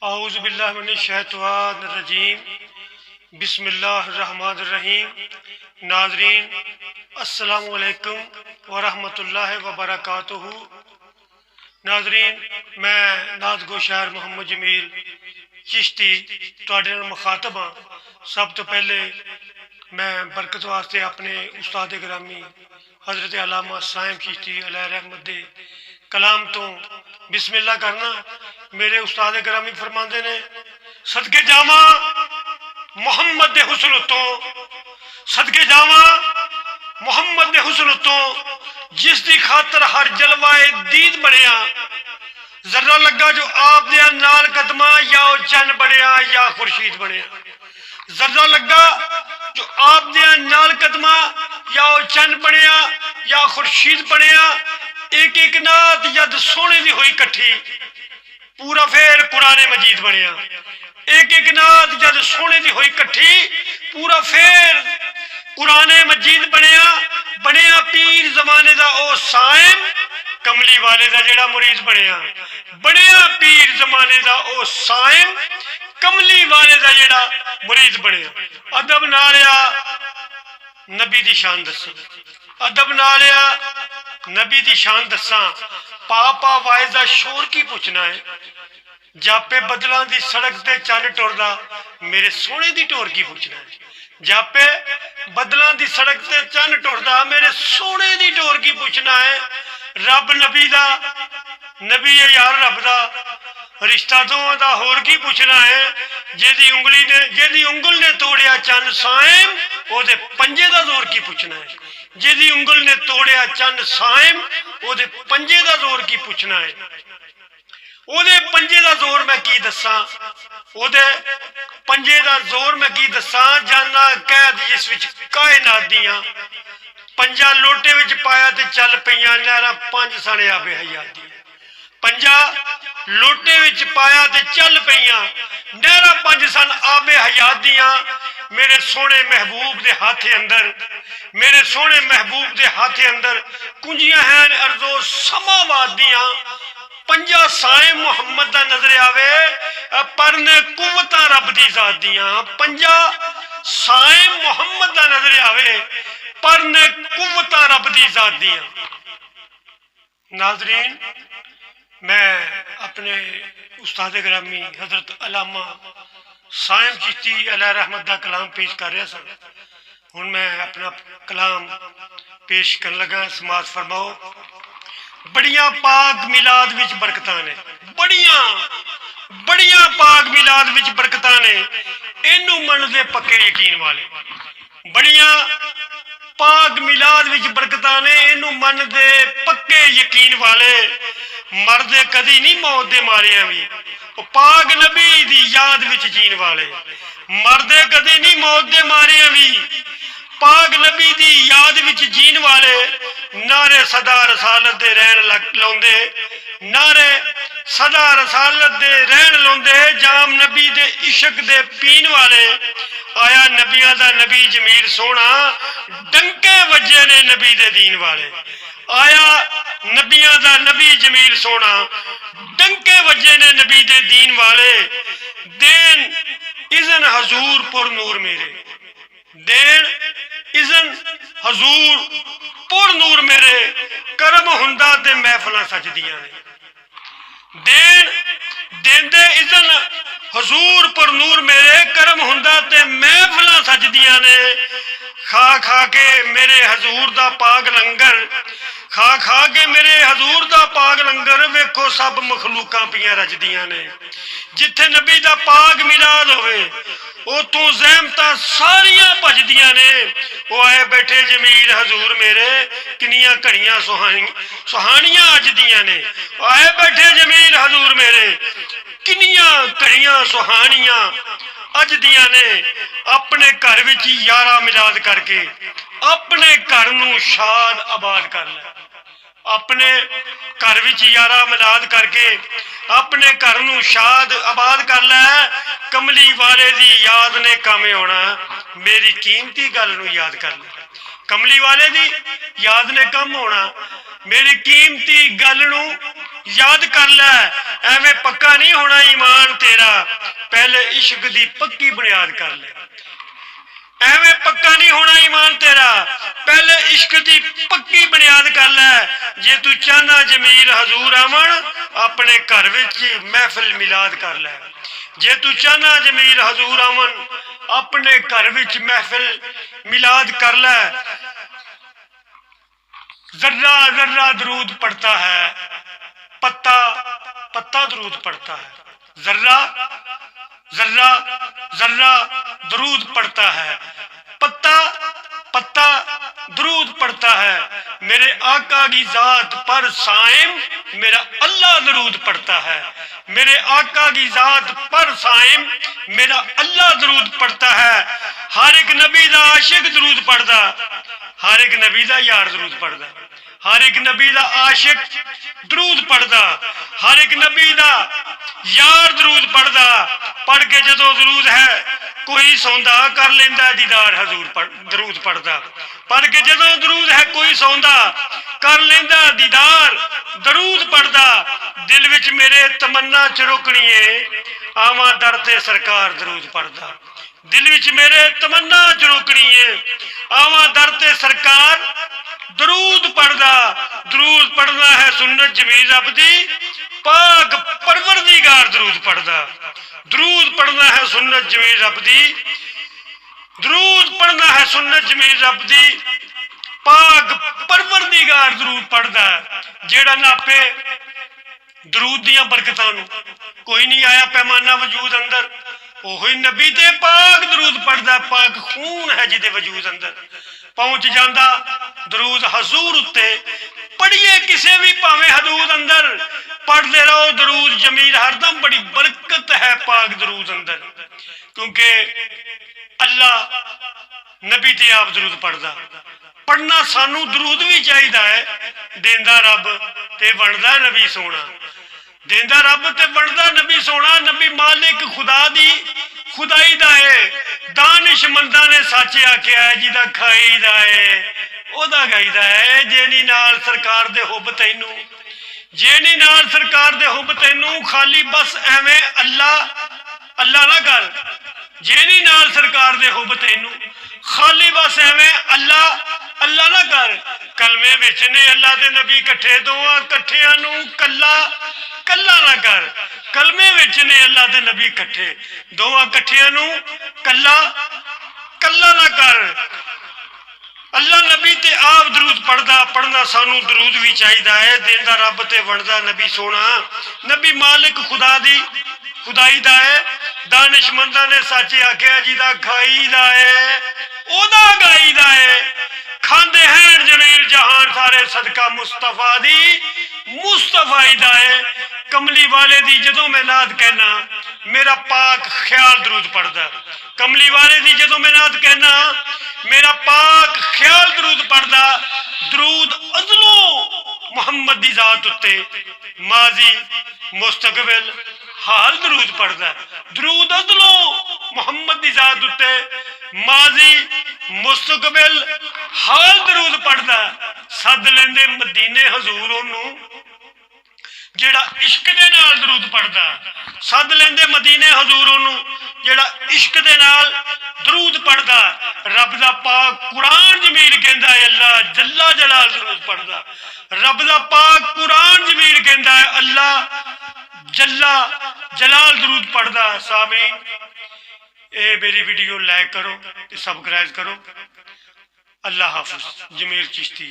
आऊज़ बिल्लाहि मिनश शैतानिर रजीम बिस्मिल्लाहिर रहमानिर रहीम। नाज़रीन अस्सलामु अलैकुम व रहमतुल्लाहि व बरकातुहू। नाज़रीन मैं नाज़गो शायर मोहम्मद जमील चिश्ती तुहाडे नाल मुखातब हाँ। सब तो पहले मैं बरकत वास्ते अपने उस्ताद गिरामी हज़रत अल्लामा साइम चिश्ती अलैहि रहमत दे कलाम तो बिस्मिल्लाह करना। मेरे उस्ताद गिरामी फरमाते ने, सदके जावा मुहम्मद दे हुस्न तो, सदके जावा मुहम्मद दे हुस्न तो, जिस दी खातर हर जलवाए दीद बनया। जरा लगा जो आप दे नाल कदमा, या ओ चन्न बनया या खुर्शीद बनया। जरा लगा जो आप दे नाल कदमा, या ओ चन्न बनया या खुर्शीद बनया। एक एक नात जद सोने दी हुई कट्ठी, पूरा फिर कुराने मजीद बनया। एक एक नात जद सोने दी हुई कट्ठी, पूरा फिर कुराने मजीद बनया। बनया पीर जमाने दा ओ साइम, कमली वाले दा जेड़ा मुरीद बनया। बनया पीर जमाने दा ओ साइम, कमली वाले दा जेड़ा मुरीद बनया। अदब नालिया नबी दी शान दसा, अदब नालिया नबी दी शान दसा। पापा वायदा शोर की पूछना है, जापे बदलों की सड़क ते चल टुरदा, मेरे सोने दी टोर की पूछना है। जापे बदलों की सड़क ते चन टुरदा, मेरे सोने दी टोर की पूछना है। रब नबी दा, नबी है यार रब दा, रिश्ता दोवां दा होर की पूछना है। जेदी उंगल ने तोड़िया चंद साइम, ओदे पंजे दा जोर की पूछना है। जेदी उंगल ने तोड़िया चंद साइम, ओदे पंजे दा जोर की पूछना है। ओदे पंजे दा जोर मैं की दसा, ओदे पंजे दा जोर मैं की दसा। जाना कैद जिस विच कायनात दियां, पंजा लोटे विच पाया ते चल पईयां नहरां पंज सने आबे हयात दियां। पंजा लोटे विच पाया ते चल पईयां नहरां पंज सन आबे हयात दियां। मेरे सोने महबूब दे हाथे अंदर, मेरे सोने महबूब दे हाथे अंदर कुंजियां हैं अर्जो समावात दियां। पंजा साए मुहम्मद दा नजर आवे, पर ने कुवत रब दी जात दियां। पंजा साए मुहम्मद दा नजर आवे, पर ने कुवत रब दी जात दियां। नाजरीन मैं अपने उस्ताद गिरामी हजरत अल्लामा साइम चिश्ती अलैहि रहमत दा कलाम पेश कर रहा सा। हुण मैं अपना कलाम पेश कर लगा, समाज फरमाओ। बड़िया पाक मिलाद विच बरकतां ने, बड़िया पाक मिलाद विच बरकतां ने, इनू मनदे पक्के यकीन वाले। बड़िया पाक मिलाद विच बरकतां ने, इनू मनदे पक्के यकीन वाले। मरदे कदी नहीं मौत दे मारियां भी, पाक नबी दी याद विच जीन वाले। मरदे कदी नहीं मौत दे मारियां भी, पाक नबी दी याद विच जीन वाले। नारे सदा रसालत दे रहन लाउंदे, नारे सदा रसालत दे रहन लाउंदे। जाम नबी दे इश्क दे पीन वाले। आया नबियां दा नबी जमील सोना, डंके वजे ने नबी दे दीन वाले। आया नबियां दा नबी जमील सोना, डंके वजे ने नबी दे दीन वाले। देन इज़न हजूर पुर नूर मेरे, देन इज़न हजूर पुर नूर मेरे, करम हुंदा ते महफिलां सजदियां ने। देन देंदे इज़न हजूर पुर नूर मेरे, करम हुंदा ते महफिलां सजदियां ने। खा खा के मेरे हजूर दा पाक लंगर, खा खा के मेरे हजूर दा पाक लंगर, वेखो सब मखलूकां पियां रजदियां ने। जिथे नबी दा पाक मिलाद होवे, उतों ज़हमतां सारियां भजदियां ने। वो आए बैठे जमील हजूर मेरे, किनियां घड़ियां सुहानियां अज दियां ने। आए बैठे जमील हजूर मेरे, किनियां घड़ियां सुहानियां अज दियां ने। अपने घर विच यारा मिलाद करके अपने घर नूं शाद आबाद कर लै। अपने घर विच यारा मिलाद करके अपने घर नूं शाद आबाद कर लै। कमली वाले दी याद ने काम आना, मेरी कीमती गल नूं याद कर लै। कमली वाले दी याद ने कम होना, मेरी कीमती गल नूं याद कर लै। एवें पक्का नहीं होना ईमान तेरा, पहले इश्क दी पक्की बुनियाद कर ले। एवें पक्का नहीं होना ईमान तेरा, पहले इश्क दी पक्की बुनियाद कर ले। जे तू चाहना जमीर हजूर आवन, अपने घर विच महफिल मिलाद कर ले। जे तू चाहना जमीर हजूर आवन, अपने घर विच महफिल मिलाद कर ले। जर्रा जर्रा दरूद पढ़ता है, पत्ता पत्ता दरूद पढ़ता है। जर्रा जर्रा जर्रा दरूद पढ़ता है, पत्ता पत्ता दरूद पढ़ता है। मेरे आका की जात पर साइम मेरा अल्लाह दरूद पढ़ता है। मेरे आका की जात पर साइम मेरा अल्लाह दरूद पढ़ता है। हर एक नबी दा आशिक दरूद पढ़दा, हर एक नबी दा यार दरूद पढ़दा, हर एक नबी दा आशिक दरूद पढ़दा, हर एक नबी दा यार दरूद पढ़दा। पढ़ के जदों दरूद है कोई सौंदा कर लेंदा दीदार हजूर दरूद पढ़दा। पढ़ के जदों दरूद है कोई सौंदा कर लेंदा दीदार दरूद पढ़दा। दिल विच मेरे तमन्ना चरोकणीए आवां दर ते सरकार दरूद पढ़दा। दिल विच मेरे तमन्ना चरोकणीए आवां दर ते सरकार दरूद पढ़दा। दरूद पढ़ना है सुन्नत जमीर रब दी, पाक परवरदिगार दरूद पढ़दा। दरूद पढ़ना है सुन्नत जमीर रब दी, दरूद पढ़ना है सुन्नत जमीर रब दी, पाक परवरदिगार दरूद पढ़दा। जेड़ा नापे दरूद दियां बरकतां नूं, कोई नहीं आया पैमाना वजूद अंदर, ओही नबी ते पाक दरूद पढ़दा। पाक खून है जिहदे वजूद अंदर पहुंच जांदा दरूद हजूर उत्ते। पढ़िए किसे भी भावें हदूद अंदर, पढ़ते रहो दरूद जमीर हरदम। बड़ी बरकत है पाक दरूद अंदर, क्योंकि अल्लाह नबी ते आप दरूद पढ़दा। पढ़ना सानू दरूद भी चाहिए है। देंदा रब ते वंडदा नबी सोना, देंदा रब ते वंडदा नबी सोना। नबी मालिक खुदा दी खुदाई दा है। दानिशमंदा ने सच आख्या है, जिदा खाई दा है ओदा गाईदा है। जे नी नाल सरकार दे हुब तैनू, जे नी नाल सरकार दे हुब तैनू, खाली बस एवें अल्लाह अल्लाह ना कर। जे नी नाल सरकार दे हुब तैनू, खाली बस एवें अल्लाह अल्लाह ना कर। कलमे विच ने अल्लाह दे नबी कट्ठे, दोवां कट्ठियां नू कल्ला कल्ला ना कर। कलमे विच ने अल्लाह दे नबी कट्ठे, दोवां कट्ठियां नू कल्ला कल्ला ना कर। अल्लाह नबी ते आप दरूद पढ़दा। पढ़ना सानू दरूद भी चाहिए है। देंदा रब ते वंडदा नबी सोना। नबी मालिक खुदा दी खुदाई दा है। दानिशमंदा ने सच आख्या, जिदा खाई दा है ओदा गाई दा है। खांदे हैं जमील जहान सारे सदका मुस्तफा दी मुस्तफाई दा है। कमली वाले दी जदों मैं नात कहना, मेरा पाक ख्याल दरूद पढ़दा। कमली वाले दी जदों मैं नात कहना, मेरा पाक ख्याल दरूद पढ़दा। दरूद अज़लो मुहम्मद दी जात उत्ते, माजी मुस्तकबिल हाल दरूद पढ़दा। दरूद अज़लो मुहम्मद दी जात उत्ते, माजी मुस्तकबिल हाल दरूद पढ़दा। सद लेंदे मदीने हजूर ओनू जेड़ा इश्क दे नाल दरूद पढ़दा। सद लेंदे मदीने हजूर ओनू जेड़ा इश्क दे नाल दरूद पढ़दा। रब दा पाक कुरान जमील कहंदा है, अल्लाह जल्ला जलाल दरूद पढ़दा। रब दा पाक कुरान जमील कहंदा है, अल्लाह जल्ला जलाल दरूद पढ़दा। सामीन, ए मेरी वीडियो लाइक करो, सब्सक्राइब करो। अल्लाह हाफिज। जमीर चिश्ती।